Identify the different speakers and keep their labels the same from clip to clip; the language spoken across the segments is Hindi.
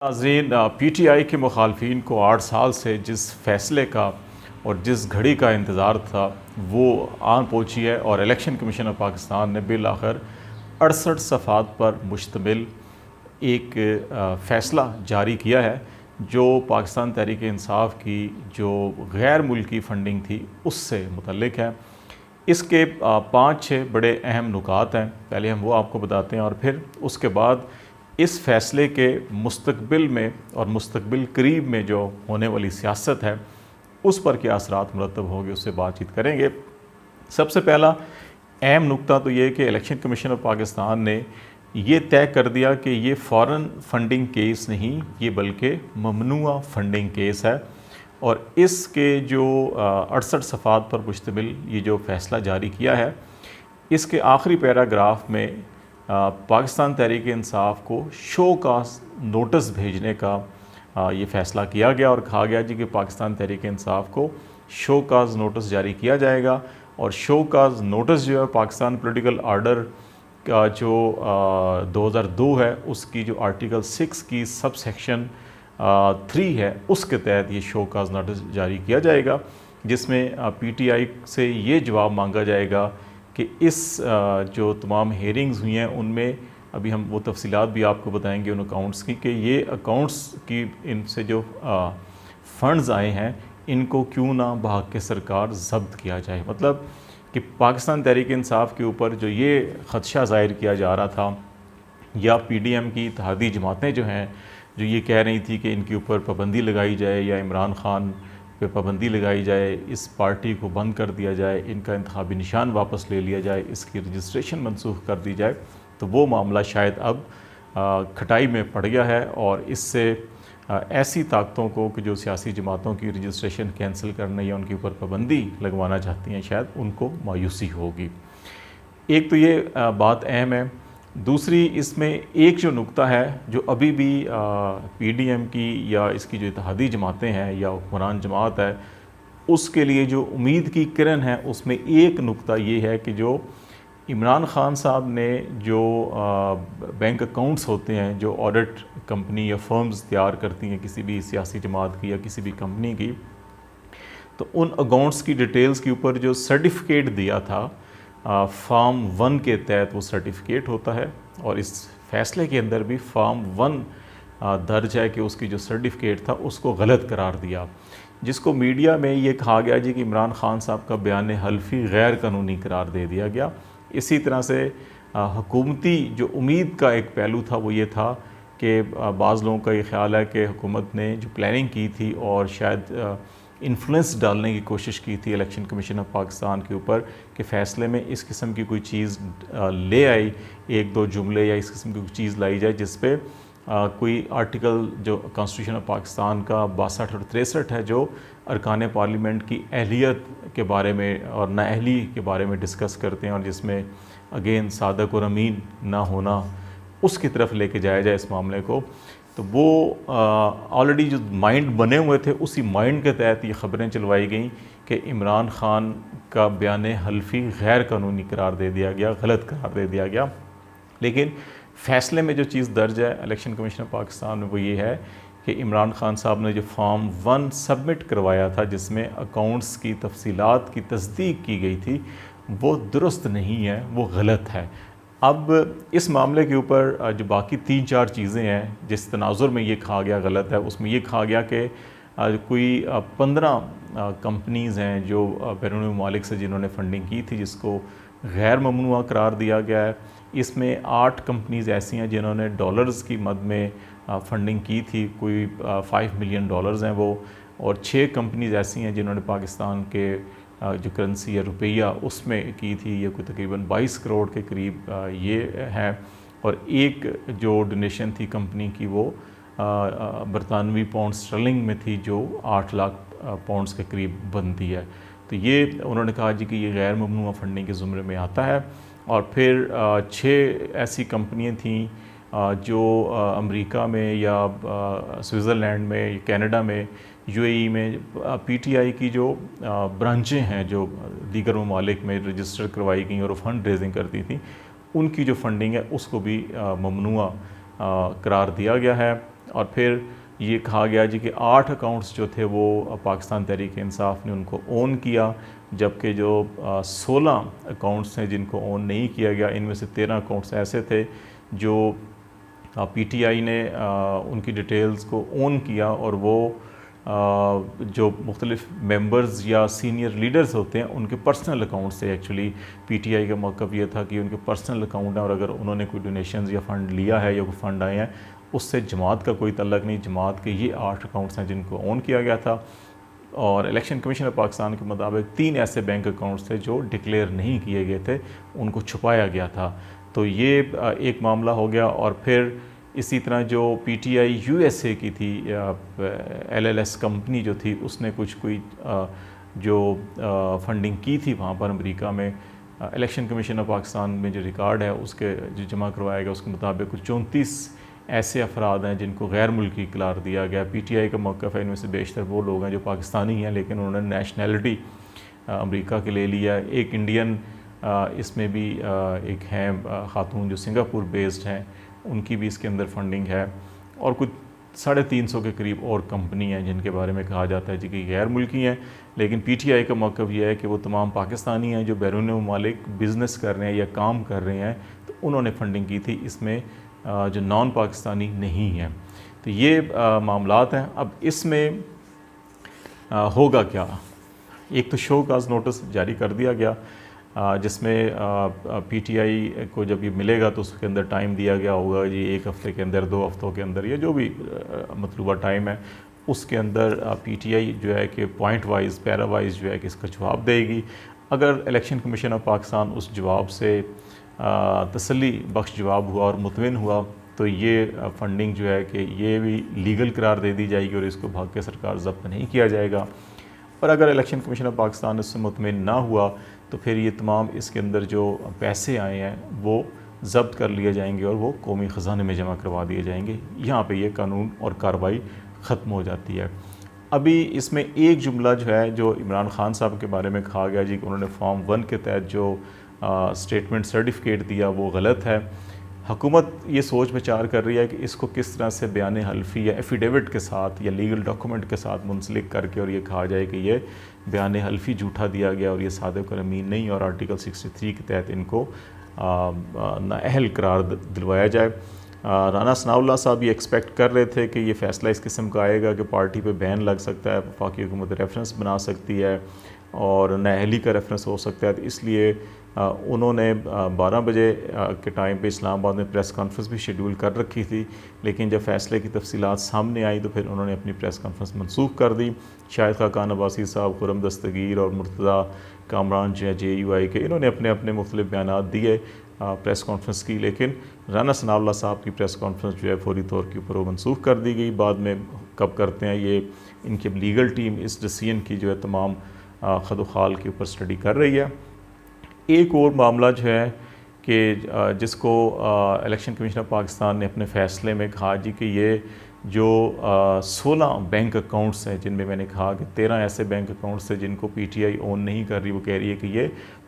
Speaker 1: नाज़रीन, पीटीआई के मुखालफिन को 8 साल से जिस फ़ैसले का और जिस घड़ी का इंतज़ार था वो आन पहुंची है और इलेक्शन कमीशन ऑफ पाकिस्तान ने बिल आखिर 68 सफ़ात पर मुश्तमिल एक फ़ैसला जारी किया है जो पाकिस्तान तहरीक इंसाफ की जो गैर मुल्की फ़ंडिंग थी उससे मुतल्लिक है। इसके 5-6 बड़े अहम नुकात हैं, पहले हम वो आपको बताते हैं और फिर उसके बाद इस फ़ैसले के मुस्तकबिल में और मुस्तकबिल करीब में जो होने वाली सियासत है उस पर क्या असरात मुरतब होंगे उससे बातचीत करेंगे। सबसे पहला अहम नुक्ता तो ये कि इलेक्शन कमीशन ऑफ पाकिस्तान ने ये तय कर दिया कि ये फ़ॉरेन फंडिंग केस नहीं, ये बल्कि ममनुआ फंडिंग केस है और इसके जो 68 सफ़ात पर मुश्तमिल ये जो फ़ैसला जारी किया है इसके आखिरी पैराग्राफ में पाकिस्तान तहरीक इंसाफ को शो काज नोटिस भेजने का ये फ़ैसला किया गया और कहा गया जी कि पाकिस्तान तहरीक इंसाफ को शो काज नोटिस जारी किया जाएगा। और शो काज नोटिस जो है पाकिस्तान पॉलिटिकल आर्डर का जो 2002 है उसकी जो आर्टिकल 6 की सब सेक्शन 3 है उसके तहत ये शो काज नोटिस जारी किया जाएगा, जिसमें पीटीआई से ये जवाब मांगा जाएगा कि इस जो तमाम हेयरिंग्स हुई हैं उनमें अभी हम वो तफसीलात भी आपको बताएंगे उन अकाउंट्स की कि ये अकाउंट्स की इनसे जो फ़ंड्स आए हैं इनको क्यों ना बहक़ के सरकार ज़ब्त किया जाए। मतलब कि पाकिस्तान तहरीक इंसाफ के ऊपर जो ये ख़दशा ज़ाहिर किया जा रहा था या पीडीएम की इत्तेहादी जमातें जो हैं जो ये कह रही थी कि इनके ऊपर पाबंदी लगाई जाए या इमरान खान पे पाबंदी लगाई जाए, इस पार्टी को बंद कर दिया जाए, इनका इंतखाबी निशान वापस ले लिया जाए, इसकी रजिस्ट्रेशन मनसूख कर दी जाए, तो वो मामला शायद अब खटाई में पड़ गया है और इससे ऐसी ताकतों को कि जो सियासी जमातों की रजिस्ट्रेशन कैंसिल करने या उनके ऊपर पाबंदी लगवाना चाहती हैं शायद उनको मायूसी होगी। एक तो ये बात अहम है। दूसरी इसमें एक जो नुक्ता है जो अभी भी पीडीएम की या इसकी जो इत्तेहादी जमातें हैं या हुक्मरान जमात है उसके लिए जो उम्मीद की किरण है उसमें एक नुक्ता ये है कि जो इमरान खान साहब ने जो बैंक अकाउंट्स होते हैं जो ऑडिट कंपनी या फर्म्स तैयार करती हैं किसी भी सियासी जमात की या किसी भी कंपनी की, तो उन अकाउंट्स की डिटेल्स के ऊपर जो सर्टिफिकेट दिया था फार्म 1 के तहत वो सर्टिफिकेट होता है और इस फैसले के अंदर भी फार्म 1 दर्ज है कि उसकी जो सर्टिफिकेट था उसको गलत करार दिया, जिसको मीडिया में ये कहा गया जी कि इमरान खान साहब का बयान हल्फी गैर कानूनी करार दे दिया गया। इसी तरह से हुकूमती जो उम्मीद का एक पहलू था वो ये था कि बाज़ लोगों का ये ख्याल है कि हुकूमत ने जो प्लानिंग की थी और शायद इन्फ्लुएंस डालने की कोशिश की थी इलेक्शन कमीशन ऑफ पाकिस्तान के ऊपर कि फ़ैसले में इस किस्म की कोई चीज़ ले आई, एक दो जुमले या इस किस्म की कोई चीज़ लाई जाए जिस पे कोई आर्टिकल जो कॉन्स्टिट्यूशन ऑफ पाकिस्तान का 62 और 63 है जो अरकान पार्लियामेंट की अहलियत के बारे में और नाअहली के बारे में डिस्कस करते हैं और जिसमें अगेन सादक और अमीन ना होना उसकी तरफ लेके जाया जाए इस मामले को। तो वो ऑलरेडी जो माइंड बने हुए थे उसी माइंड के तहत ये ख़बरें चलवाई गई कि इमरान खान का बयान हल्फी गैर कानूनी करार दे दिया गया, गलत करार दे दिया गया। लेकिन फ़ैसले में जो चीज़ दर्ज है इलेक्शन कमीशन ऑफ पाकिस्तान में वो ये है कि इमरान खान साहब ने जो फार्म 1 सबमिट करवाया था जिसमें अकाउंट्स की तफसीलात की तस्दीक की गई थी वो दुरुस्त नहीं है, वो गलत है। अब इस मामले के ऊपर जो बाकी 3-4 चीज़ें हैं जिस तनाजुर में ये कहा गया गलत है, उसमें ये कहा गया कि कोई 15 कंपनीज़ हैं जो बैरून ममालिक से जिन्होंने फ़ंडिंग की थी जिसको गैर ममनुआ करार दिया गया है। इसमें 8 कंपनीज़ ऐसी हैं जिन्होंने डॉलर्स की मद में फ़ंडिंग की थी, कोई 5 मिलियन डॉलर्स हैं वो, और 6 कंपनीज़ ऐसी हैं जिन्होंने पाकिस्तान के जो करेंसी या रुपया उसमें की थी, ये कोई तकरीबन 22 करोड़ के करीब ये है। और एक जो डोनेशन थी कंपनी की वो बरतानवी पाउंड स्टर्लिंग में थी जो 8 लाख पाउंड्स के करीब बनती है। तो ये उन्होंने कहा जी कि ये गैर ममनुआ फंडिंग के ज़ुमरे में आता है। और फिर 6 ऐसी कंपनियाँ थीं जो अमेरिका में या स्विट्ज़रलैंड में, कनाडा में, यूएई में पीटीआई की जो ब्रांचें हैं जो दीगर ममालिक में रजिस्टर करवाई गई और फंड रेजिंग करती थी, उनकी जो फंडिंग है उसको भी ममनुआ करार दिया गया है। और फिर ये कहा गया जी कि 8 अकाउंट्स जो थे वो पाकिस्तान तहरीक इंसाफ ने उनको ओन किया, जबकि जो 16 अकाउंट्स हैं जिनको ओन नहीं किया गया, इनमें से 13 अकाउंट्स ऐसे थे जो पीटीआई ने उनकी डिटेल्स को ओन किया, और वो जो मुख्तलिफ मेंबर्स या सीनियर लीडर्स होते हैं उनके पर्सनल अकाउंट से। एक्चुअली पीटीआई का मौक़िफ़ ये था कि उनके पर्सनल अकाउंट हैं और अगर उन्होंने कोई डोनेशंस या फ़ंड लिया है या कोई फ़ंड आए हैं उससे जमात का कोई तल्लक नहीं। जमात के ये 8 अकाउंट्स हैं जिनको ओन किया गया था। और इलेक्शन कमीशन ऑफ पाकिस्तान के मुताबिक 3 ऐसे बैंक अकाउंट्स थे जो डिक्लेयर नहीं किए गए थे, उनको छुपाया गया था। तो ये एक मामला हो गया। और फिर इसी तरह जो पीटीआई यूएसए की थी, एलएलएस कंपनी जो थी, उसने कोई जो फंडिंग की थी वहाँ पर अमेरिका में, इलेक्शन कमीशन ऑफ पाकिस्तान में जो रिकॉर्ड है उसके जो जमा करवाया गया उसके मुताबिक कुछ 34 ऐसे अफराद हैं जिनको गैर मुल्की करार दिया गया। पीटीआई का मौक़िफ़ है इनमें से बेशतर वो लोग हैं जो पाकिस्तानी हैं लेकिन उन्होंने नेशनैलिटी अमेरिका के ले लिया। एक इंडियन इसमें भी एक हैं ख़ातून जो सिंगापुर बेस्ड हैं, उनकी भी इसके अंदर फंडिंग है। और कुछ 350 के करीब और कंपनी हैं जिनके बारे में कहा जाता है जी कि गैर मुल्की हैं, लेकिन पीटीआई का मौक़िफ़ यह है कि वो तमाम पाकिस्तानी हैं जो बैरून ममालिक बिज़नेस कर रहे हैं या काम कर रहे हैं, तो उन्होंने फंडिंग की थी, इसमें जो नॉन पाकिस्तानी नहीं हैं। तो ये मामलात हैं। अब इसमें होगा क्या? एक तो शो काज नोटिस जारी कर दिया गया जिसमें पीटीआई को जब ये मिलेगा तो उसके अंदर टाइम दिया गया होगा जी 1 हफ़्ते के अंदर, 2 हफ़्तों के अंदर, या जो भी मतलूबा टाइम है उसके अंदर पीटीआई जो है कि पॉइंट वाइज पैरा वाइज जो है कि इसका जवाब देगी। अगर इलेक्शन कमीशन ऑफ पाकिस्तान उस जवाब से तसल्ली बख्श जवाब हुआ और मुतमिन हुआ तो ये फ़ंडिंग जो है कि ये भी लीगल करार दे दी जाएगी और इसको भाग के सरकार ज़ब्त नहीं किया जाएगा। और अगर इलेक्शन कमीशन ऑफ पाकिस्तान इससे मुतमिन ना हुआ तो फिर ये तमाम इसके अंदर जो पैसे आए हैं वो ज़ब्त कर लिए जाएंगे और वो कौमी ख़जाने में जमा करवा दिए जाएंगे। यहाँ पे ये कानून और कार्रवाई ख़त्म हो जाती है। अभी इसमें एक जुमला जो है जो इमरान खान साहब के बारे में कहा गया जी कि उन्होंने फॉर्म 1 के तहत जो स्टेटमेंट सर्टिफिकेट दिया वो गलत है। हुकूमत ये सोच विचार कर रही है कि इसको किस तरह से बयान हल्फी या एफिडेविट के साथ या लीगल डॉक्यूमेंट के साथ मुंसलिक करके और ये कहा जाए कि ये बयान हल्फी झूठा दिया गया और ये सादिक और अमीन नहीं, और आर्टिकल 63 के तहत इनको नाअहल करार दिलवाया जाए। राना सनाउल्लाह साहब ये एक्सपेक्ट कर रहे थे कि ये फ़ैसला इस किस्म का आएगा कि पार्टी पे बैन लग सकता है, वफाकी हुकूमत रेफरेंस बना सकती है और नाअहली का रेफरेंस हो सकता है, तो इसलिए उन्होंने 12 बजे के टाइम पे इस्लामाबाद में प्रेस कॉन्फ्रेंस भी शेड्यूल कर रखी थी, लेकिन जब फ़ैसले की तफसीलात सामने आई तो फिर उन्होंने अपनी प्रेस कॉन्फ्रेंस मनसूख कर दी। शाहिद खाकान अब्बासी साहब, खुरम दस्तगीर और मुर्तज़ा कामरान जो JUI के, इन्होंने अपने अपने मुख्तलिफ बयान दिए प्रेस कॉन्फ्रेंस की, लेकिन राना सनाउल्लाह साहब की प्रेस कॉन्फ्रेंस जो है फौरी तौर के ऊपर वो मनसूख कर दी गई। बाद में कब करते हैं ये, इनकी लीगल टीम इस डिसीजन की जो है तमाम खदोखाल के ऊपर स्टडी कर रही है। एक और मामला जो है कि जिसको इलेक्शन कमीशन ऑफ पाकिस्तान ने अपने फ़ैसले में कहा जी कि ये जो 16 बैंक अकाउंट्स हैं जिनमें मैंने कहा कि 13 ऐसे बैंक अकाउंट्स हैं जिनको पीटीआई ओन नहीं कर रही, वो कह रही है कि ये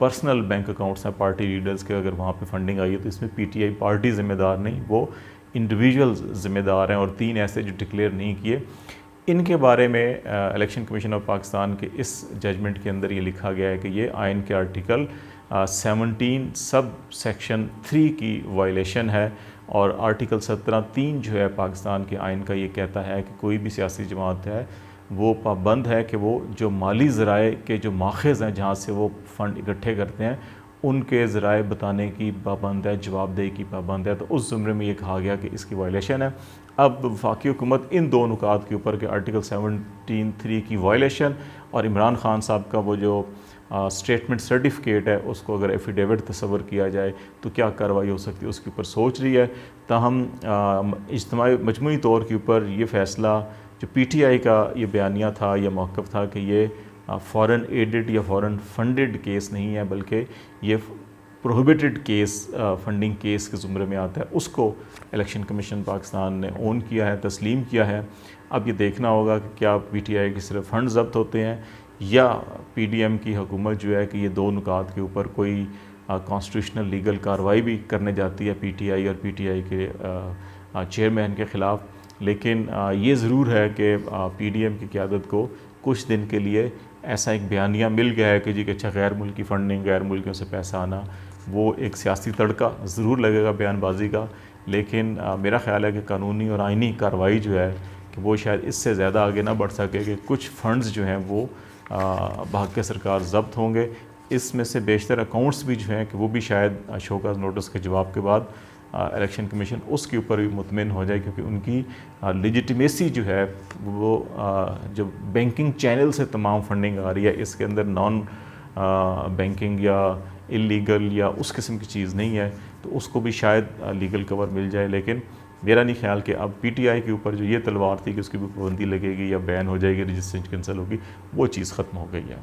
Speaker 1: पर्सनल बैंक अकाउंट्स हैं पार्टी लीडर्स के, अगर वहाँ पे फंडिंग आई है तो इसमें पीटीआई पार्टी ज़िम्मेदार नहीं, वो इंडिविजुअल्स ज़िम्मेदार हैं। और 3 ऐसे जो डिक्लेयर नहीं किए, इनके बारे में इलेक्शन कमीशन ऑफ पाकिस्तान के इस जजमेंट के अंदर ये लिखा गया है कि ये आइन के आर्टिकल 17 सब सेक्शन 3 की वायलेशन है। और आर्टिकल 17(3) जो है पाकिस्तान के आइन का, ये कहता है कि कोई भी सियासी जमात है वो पाबंद है कि वो जो माली ज़राए के जो माख़ज़ हैं जहाँ से वो फ़ंड इकट्ठे करते हैं उनके ज़राए बताने की पाबंद है, जवाबदेही की पाबंद है। तो उस ज़ुमरे में ये कहा गया कि इसकी वायलेशन है। अब वफाकी हुकूमत इन दो नुकात के ऊपर के आर्टिकल 17(3) की वायलेशन और इमरान खान साहब का वो जो स्टेटमेंट सर्टिफिकेट है उसको अगर एफिडेविट तस्वर किया जाए तो क्या कार्रवाई हो सकती है उसके ऊपर सोच रही है। ताहम इज्तिमाई मजमूई तौर के ऊपर ये फ़ैसला जो पीटीआई का ये बयानिया था या मौक़िफ़ था कि ये फ़ॉरेन एडेड या फ़ॉरेन फंडेड केस नहीं है बल्कि ये प्रोहिबिटेड केस फंडिंग केस के ज़ुमरे में आता है, उसको इलेक्शन कमीशन पाकिस्तान ने ओन किया है, तस्लीम किया है। अब ये देखना होगा कि क्या पीटीआई के सिर्फ फ़ंड ज़ब्त होते हैं या पीडीएम की हुकूमत जो है कि ये दो नुकात के ऊपर कोई कॉन्स्टिट्यूशनल लीगल कार्रवाई भी करने जाती है पीटीआई और पीटीआई के चेयरमैन के ख़िलाफ़, लेकिन ये ज़रूर है कि PDM की क़यादत को कुछ दिन के लिए ऐसा एक बयानिया मिल गया है कि जी कि अच्छा गैर मुल्की फ़ंडिंग, गैर मुल्कियों से पैसा आना, वो एक सियासी तड़का ज़रूर लगेगा बयानबाजी का, लेकिन मेरा ख़्याल है कि कानूनी और आइनी कार्रवाई जो है कि वो शायद इससे ज़्यादा आगे ना बढ़ सके कि कुछ फ़ंड्स जो हैं वो बहक़ सरकार ज़ब्त होंगे। इसमें से बेशतर अकाउंट्स भी जो हैं कि वो भी शायद शोकाज़ नोटिस के जवाब के बाद इलेक्शन कमीशन उसके ऊपर भी मुतमिन हो जाए, क्योंकि उनकी लेजिटिमेसी जो है वो जो बैंकिंग चैनल से तमाम फंडिंग आ रही है, इसके अंदर नॉन बैंकिंग या इलीगल या उस किस्म की चीज़ नहीं है, तो उसको भी शायद लीगल कवर मिल जाए। लेकिन मेरा नहीं ख्याल कि अब PTI के ऊपर जो ये तलवार थी कि उसकी भी पाबंदी लगेगी या बैन हो जाएगी, रजिस्ट्रेशन कैंसिल होगी, वो चीज़ ख़त्म हो गई है।